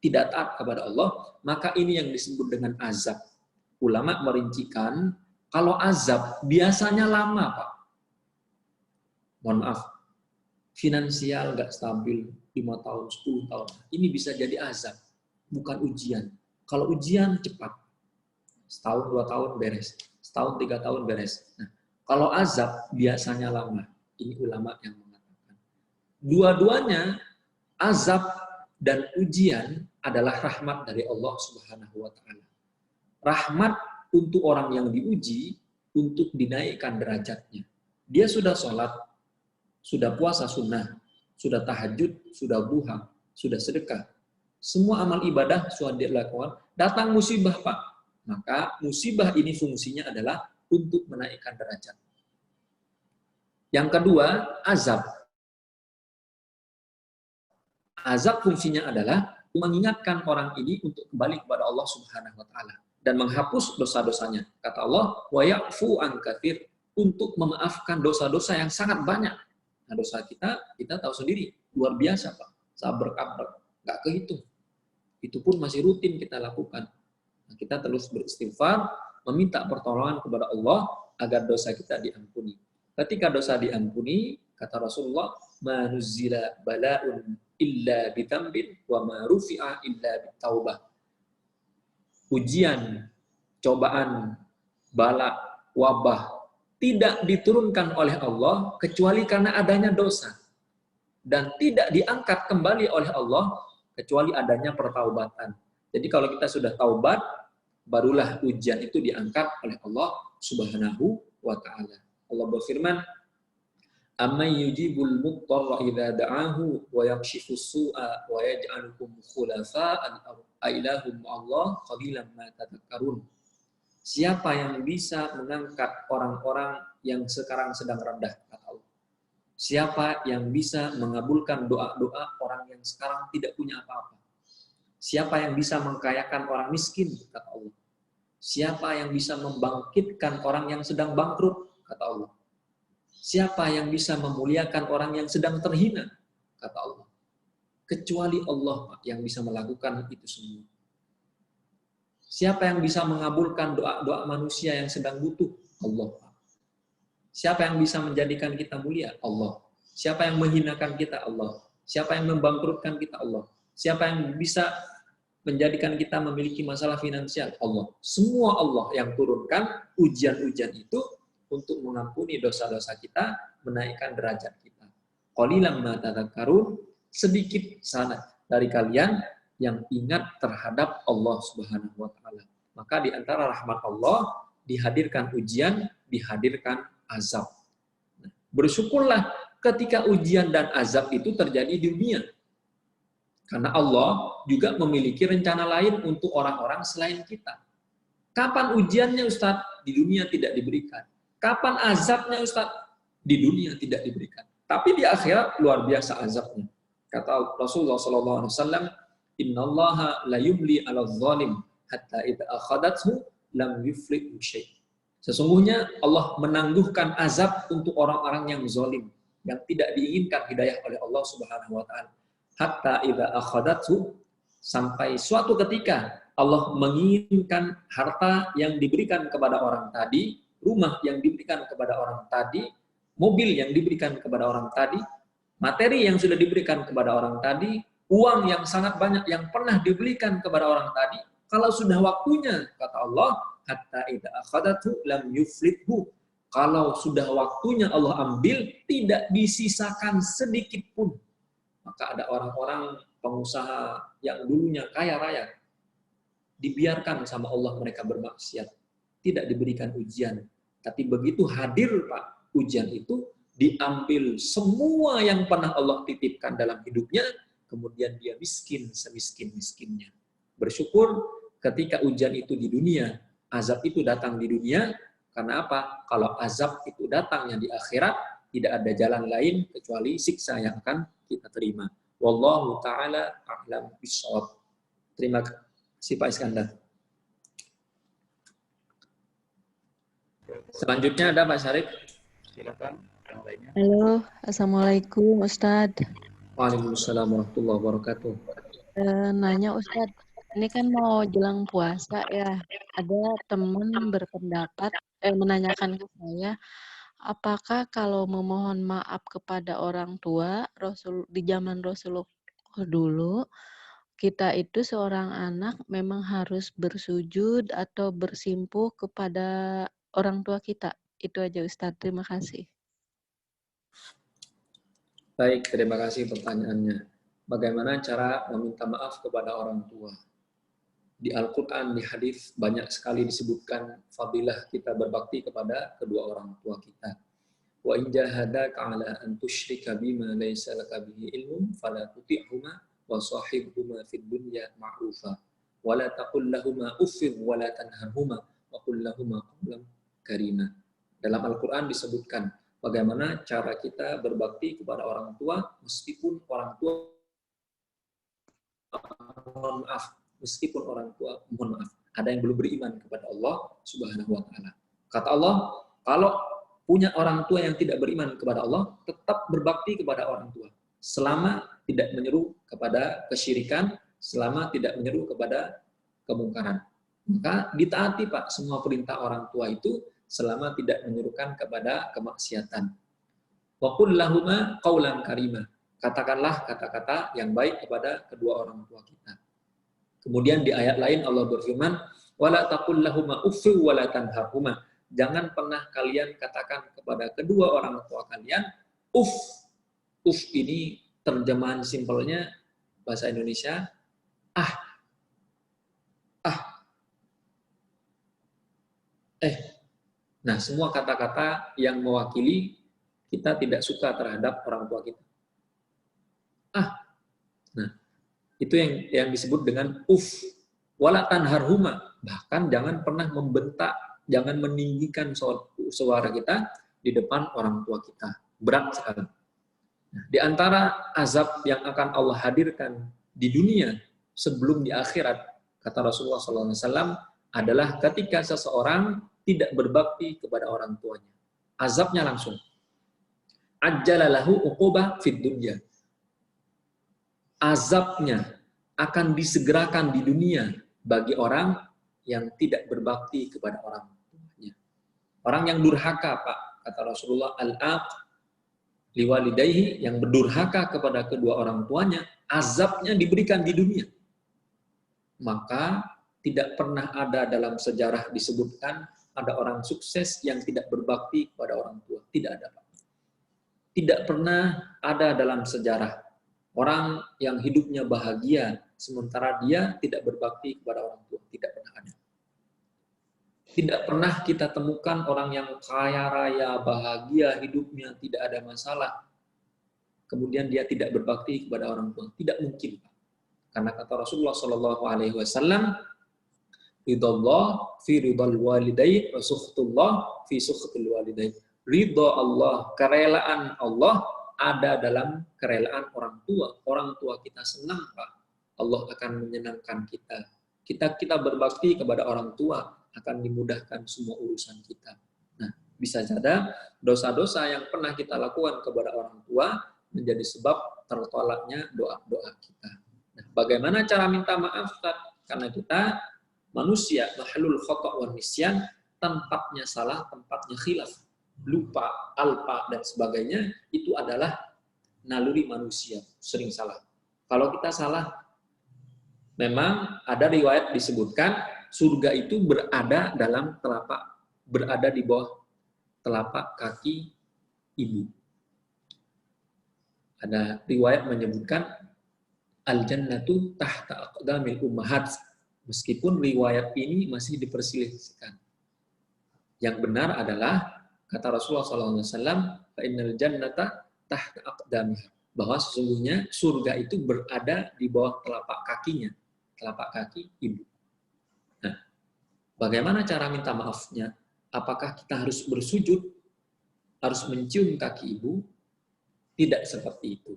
Speaker 1: tidak taat kepada Allah, maka ini yang disebut dengan azab. Ulama merincikan, kalau azab biasanya lama, Pak. Mohon maaf, finansial nggak stabil 5 tahun, 10 tahun. Ini bisa jadi azab, bukan ujian. Kalau ujian cepat. Setahun, 2 tahun beres. Setahun, 3 tahun beres. Nah, kalau azab biasanya lama. Ini ulama yang mengatakan. Dua-duanya, azab dan ujian adalah rahmat dari Allah Subhanahu wa Ta'ala. Rahmat untuk orang yang diuji, untuk dinaikkan derajatnya. Dia sudah sholat, sudah puasa sunnah, sudah tahajud, sudah duha, sudah sedekah. Semua amal ibadah sudah dilakukan. Datang musibah, Pak. Maka musibah ini fungsinya adalah untuk menaikkan derajat. Yang kedua, azab. Azab fungsinya adalah mengingatkan orang ini untuk kembali kepada Allah Subhanahu wa Ta'ala dan menghapus dosa-dosanya. Kata Allah, wa ya'fu an katsir, untuk memaafkan dosa-dosa yang sangat banyak. Nah, dosa kita tahu sendiri, luar biasa, Pak. Sabar-kabar, nggak kehitung. Itu pun masih rutin kita lakukan. Nah, kita terus beristighfar, meminta pertolongan kepada Allah agar dosa kita diampuni. Ketika dosa diampuni, kata Rasulullah, "Ma nuzzila bala'un illa bitambin wa ma rufi'a illa bitaubah." Ujian cobaan, bala, wabah tidak diturunkan oleh Allah kecuali karena adanya dosa. Dan tidak diangkat kembali oleh Allah kecuali adanya pertaubatan. Jadi kalau kita sudah taubat, barulah ujian itu diangkat oleh Allah Subhanahu wa ta'ala. Allah berfirman, "Amman yujibul mudtarra idza da'ahu wa yakshifus su'a wa yaj'alukum khulafa'al ardh ailahum Allah qalilan ma tadhakkarun." Siapa yang bisa mengangkat orang-orang yang sekarang sedang rendah, kata Allah. Siapa yang bisa mengabulkan doa-doa orang yang sekarang tidak punya apa-apa? Siapa yang bisa mengkayakan orang miskin, kata Allah. Siapa yang bisa membangkitkan orang yang sedang bangkrut, kata Allah. Siapa yang bisa memuliakan orang yang sedang terhina, kata Allah. Kecuali Allah yang bisa melakukan itu semua. Siapa yang bisa mengabulkan doa-doa manusia yang sedang butuh? Allah. Siapa yang bisa menjadikan kita mulia? Allah. Siapa yang menghinakan kita? Allah. Siapa yang membangkrutkan kita? Allah. Siapa yang bisa menjadikan kita memiliki masalah finansial? Allah. Semua Allah yang turunkan ujian-ujian itu untuk mengampuni dosa-dosa kita, menaikkan derajat kita. Qalilan ma tadhakkarun, sedikit sana dari kalian yang ingat terhadap Allah Subhanahu wa ta'ala. Maka di antara rahmat Allah dihadirkan ujian, dihadirkan azab. Nah, bersyukurlah ketika ujian dan azab itu terjadi di dunia. Karena Allah juga memiliki rencana lain untuk orang-orang selain kita. Kapan ujiannya, Ustadz? Di dunia tidak diberikan. Kapan azabnya, Ustadz? Di dunia tidak diberikan. Tapi di akhirat luar biasa azabnya. Kata Rasulullah SAW, "Innallaha la yumli 'alal zalim hatta idza akhadathu lam yuflithu syai'." Sesungguhnya Allah menangguhkan azab untuk orang-orang yang zalim, yang tidak diinginkan hidayah oleh Allah Subhanahu wa ta'ala. Hatta idza akhadathu, sampai suatu ketika Allah menginginkan harta yang diberikan kepada orang tadi, rumah yang diberikan kepada orang tadi, mobil yang diberikan kepada orang tadi, materi yang sudah diberikan kepada orang tadi, uang yang sangat banyak yang pernah diberikan kepada orang tadi, kalau sudah waktunya, kata Allah, hatta idza akhadatu lam yuflithu. Kalau sudah waktunya Allah ambil, tidak disisakan sedikit pun. Maka ada orang-orang pengusaha yang dulunya kaya raya, dibiarkan sama Allah mereka bermaksiat, tidak diberikan ujian. Tapi begitu hadir Pak ujian itu, diambil semua yang pernah Allah titipkan dalam hidupnya, kemudian dia miskin semiskin-miskinnya. Bersyukur ketika ujian itu di dunia, azab itu datang di dunia. Karena apa? Kalau azab itu datangnya di akhirat, tidak ada jalan lain kecuali siksa yang akan kita terima. Wallahu ta'ala a'lam bishawab. Terima kasih Pak Iskandar. Selanjutnya ada Pak Syarif.
Speaker 3: Silakan yang lainnya.
Speaker 4: Halo, Assalamualaikum Ustadz.
Speaker 1: Waalaikumsalam warahmatullahi wabarakatuh.
Speaker 4: Nanya Ustadz, ini kan mau jelang puasa ya, ada teman berpendapat, menanyakan ke saya, apakah kalau memohon maaf kepada orang tua, di zaman Rasulullah dulu, kita itu seorang anak memang harus bersujud atau bersimpuh kepada orang tua kita? Itu aja Ustadz, terima kasih.
Speaker 1: Baik, terima kasih pertanyaannya. Bagaimana cara meminta maaf kepada orang tua? Di Al-Quran, di hadis banyak sekali disebutkan fadilah kita berbakti kepada kedua orang tua kita. Wa in jahadaka 'ala an tusyrika bima laysa laka bihi ilmun fala tuti'huma wa shahibhuma fid dunya ma'rufa wa la taqul lahumā uffin wa la tanharhumā wa qul lahumā qawlan karīmā. Dalam Al-Quran disebutkan bagaimana cara kita berbakti kepada orang tua meskipun orang tua mohon maaf, meskipun orang tua mohon maaf, ada yang belum beriman kepada Allah Subhanahu wa ta'ala. Kata Allah, kalau punya orang tua yang tidak beriman kepada Allah, tetap berbakti kepada orang tua selama tidak menyeru kepada kesyirikan, selama tidak menyeru kepada kemungkaran. Maka ditaati Pak semua perintah orang tua itu selama tidak menyerukan kepada kemaksiatan. Wa qul lahumā qawlan karīmā. Katakanlah kata-kata yang baik kepada kedua orang tua kita. Kemudian di ayat lain Allah berfirman, wala taqul lahuma uffi wala tanharhuma. Jangan pernah kalian katakan kepada kedua orang tua kalian uff. Uff ini terjemahan simpelnya bahasa Indonesia ah. Nah, semua kata-kata yang mewakili kita tidak suka terhadap orang tua kita. Nah, itu yang disebut dengan uff. Wala tanharhuma. Bahkan jangan pernah membentak, jangan meninggikan suara kita di depan orang tua kita. Berat sekali. Nah, di antara azab yang akan Allah hadirkan di dunia sebelum di akhirat, kata Rasulullah SAW, adalah ketika seseorang tidak berbakti kepada orang tuanya. Azabnya langsung. Ajjalalahu uqubah fid dunya. Azabnya akan disegerakan di dunia bagi orang yang tidak berbakti kepada orang tuanya. Orang yang durhaka, Pak, kata Rasulullah, al-aq liwalidayhi, yang berdurhaka kepada kedua orang tuanya, azabnya diberikan di dunia. Maka tidak pernah ada dalam sejarah disebutkan ada orang sukses yang tidak berbakti kepada orang tua. Tidak ada, Pak. Tidak pernah ada dalam sejarah orang yang hidupnya bahagia sementara dia tidak berbakti kepada orang tua. Tidak pernah ada. Tidak pernah kita temukan orang yang kaya raya, bahagia hidupnya, tidak ada masalah, kemudian dia tidak berbakti kepada orang tua. Tidak mungkin, Pak. Karena kata Rasulullah SAW, ridallah fi ridal walidain wa sukhtullah fi sukhtil walidain. Ridha Allah, kerelaan Allah ada dalam kerelaan orang tua. Orang tua kita senang, Pak, Allah akan menyenangkan kita. Kita berbakti kepada orang tua, akan dimudahkan semua urusan kita. Nah, bisa jadi dosa-dosa yang pernah kita lakukan kepada orang tua menjadi sebab tertolaknya doa-doa kita. Nah, bagaimana cara minta maaf, Ustaz? Karena kita manusia, mahlul khata' wan nisyan, tempatnya salah, tempatnya khilaf, lupa, alpa, dan sebagainya, itu adalah naluri manusia, sering salah. Kalau kita salah, memang ada riwayat disebutkan surga itu berada di bawah telapak kaki ibu. Ada riwayat menyebutkan al-jannatu tahta aqdamil ummahat. Meskipun riwayat ini masih diperselisihkan. Yang benar adalah kata Rasulullah SAW, fa innal jannata tahta aqdamiha, bahwa sesungguhnya surga itu berada di bawah telapak kakinya, telapak kaki ibu. Nah, bagaimana cara minta maafnya? Apakah kita harus bersujud, harus mencium kaki ibu? Tidak seperti itu.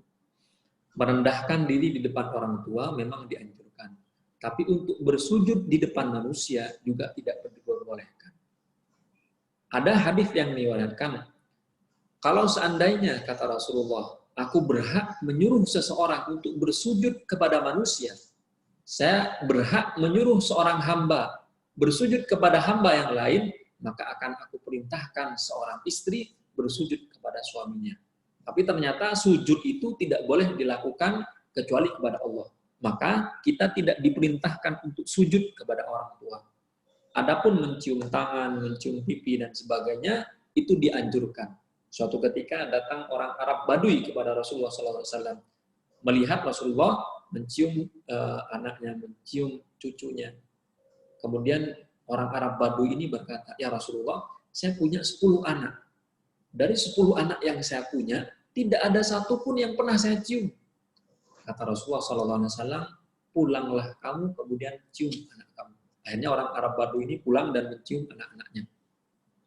Speaker 1: Merendahkan diri di depan orang tua memang dianjurkan. Tapi untuk bersujud di depan manusia juga tidak diperbolehkan. Ada hadis yang meriwayatkan, kalau seandainya, kata Rasulullah, aku berhak menyuruh seseorang untuk bersujud kepada manusia, saya berhak menyuruh seorang hamba bersujud kepada hamba yang lain, maka akan aku perintahkan seorang istri bersujud kepada suaminya. Tapi ternyata sujud itu tidak boleh dilakukan kecuali kepada Allah. Maka kita tidak diperintahkan untuk sujud kepada orang tua. Adapun mencium tangan, mencium pipi, dan sebagainya, itu dianjurkan. Suatu ketika datang orang Arab Badui kepada Rasulullah SAW. Melihat Rasulullah mencium anaknya, mencium cucunya. Kemudian orang Arab Badui ini berkata, ya Rasulullah, saya punya 10 anak. Dari 10 anak yang saya punya, tidak ada satupun yang pernah saya cium. Kata Rasulullah SAW, pulanglah kamu, kemudian cium anak kamu. Akhirnya orang Arab Badui ini pulang dan mencium anak-anaknya.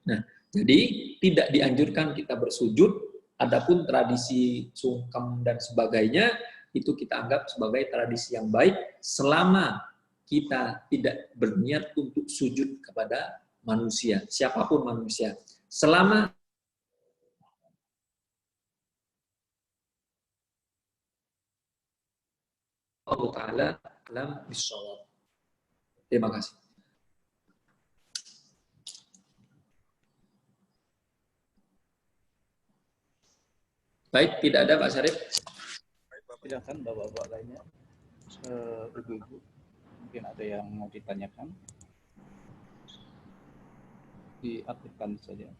Speaker 1: Nah, jadi tidak dianjurkan kita bersujud. Adapun tradisi sungkem dan sebagainya, itu kita anggap sebagai tradisi yang baik selama kita tidak berniat untuk sujud kepada manusia, siapapun manusia. Selama Allah Ta'ala alam bisawab. Terima kasih. Baik, tidak ada Pak Syarif.
Speaker 2: Silakan bapak-bapak lainnya, ibu-ibu, mungkin ada yang mau ditanyakan. diaktifkan saja.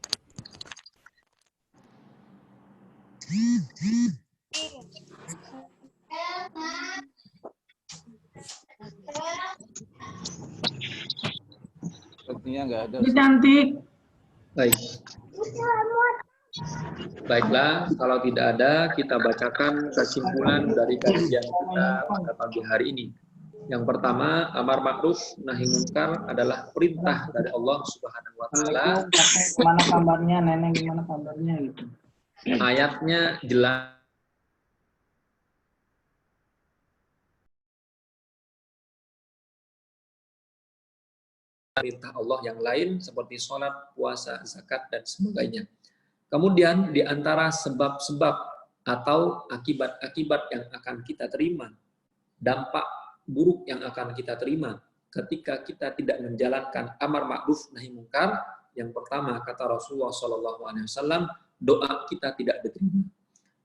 Speaker 2: Sepertinya nggak ada.
Speaker 5: Cantik.
Speaker 1: Baik. Baiklah, kalau tidak ada, kita bacakan kesimpulan dari kajian kita pada pagi hari ini. Yang pertama, amar ma'ruf nahi munkar adalah perintah dari Allah Subhanahu wa taala.
Speaker 5: Gimana kabarnya, Nenek? Gimana kabarnya gitu.
Speaker 1: Ayatnya jelas. Perintah Allah yang lain seperti sholat, puasa, zakat, dan sebagainya. Kemudian di antara sebab-sebab atau akibat-akibat yang akan kita terima, dampak buruk yang akan kita terima ketika kita tidak menjalankan amar ma'ruf nahi munkar, yang pertama kata Rasulullah SAW, doa kita tidak diterima.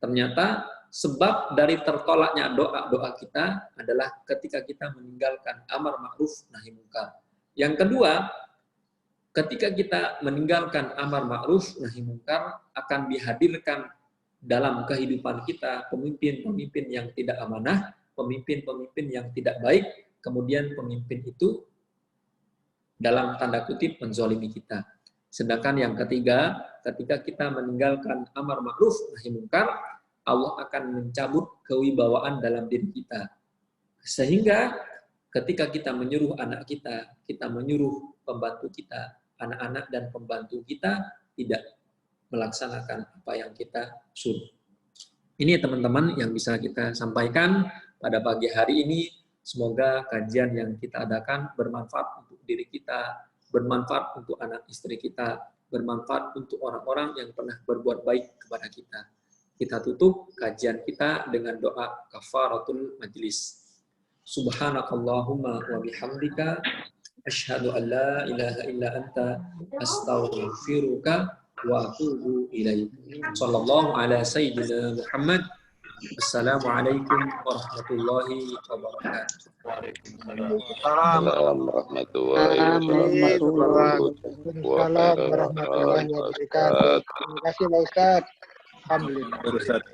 Speaker 1: Ternyata sebab dari tertolaknya doa kita adalah ketika kita meninggalkan amar ma'ruf nahi munkar. Yang kedua, ketika kita meninggalkan amar ma'ruf nahi munkar, akan dihadirkan dalam kehidupan kita pemimpin-pemimpin yang tidak amanah, pemimpin-pemimpin yang tidak baik, kemudian pemimpin itu dalam tanda kutip menzolimi kita. Sedangkan yang ketiga, ketika kita meninggalkan amar ma'ruf nahi munkar, Allah akan mencabut kewibawaan dalam diri kita. Sehingga ketika kita menyuruh anak kita menyuruh pembantu kita, anak-anak dan pembantu kita tidak melaksanakan apa yang kita suruh. Ini teman-teman yang bisa kita sampaikan pada pagi hari ini. Semoga kajian yang kita adakan bermanfaat untuk diri kita, bermanfaat untuk anak istri kita, bermanfaat untuk orang-orang yang pernah berbuat baik kepada kita. Kita tutup kajian kita dengan doa kafaratul majlis. Subhanakallahumma wa bihamdika asyhadu an la ilaha illa anta astaghfiruka wa atubu ilaik. Sallallahu ala sayyidina Muhammad. Assalamualaikum warahmatullahi wabarakatuh.
Speaker 3: Waalaikumsalam warahmatullahi wabarakatuh.
Speaker 5: Terima kasih Pak Ustaz. Alhamdulillah.
Speaker 2: Ustaz.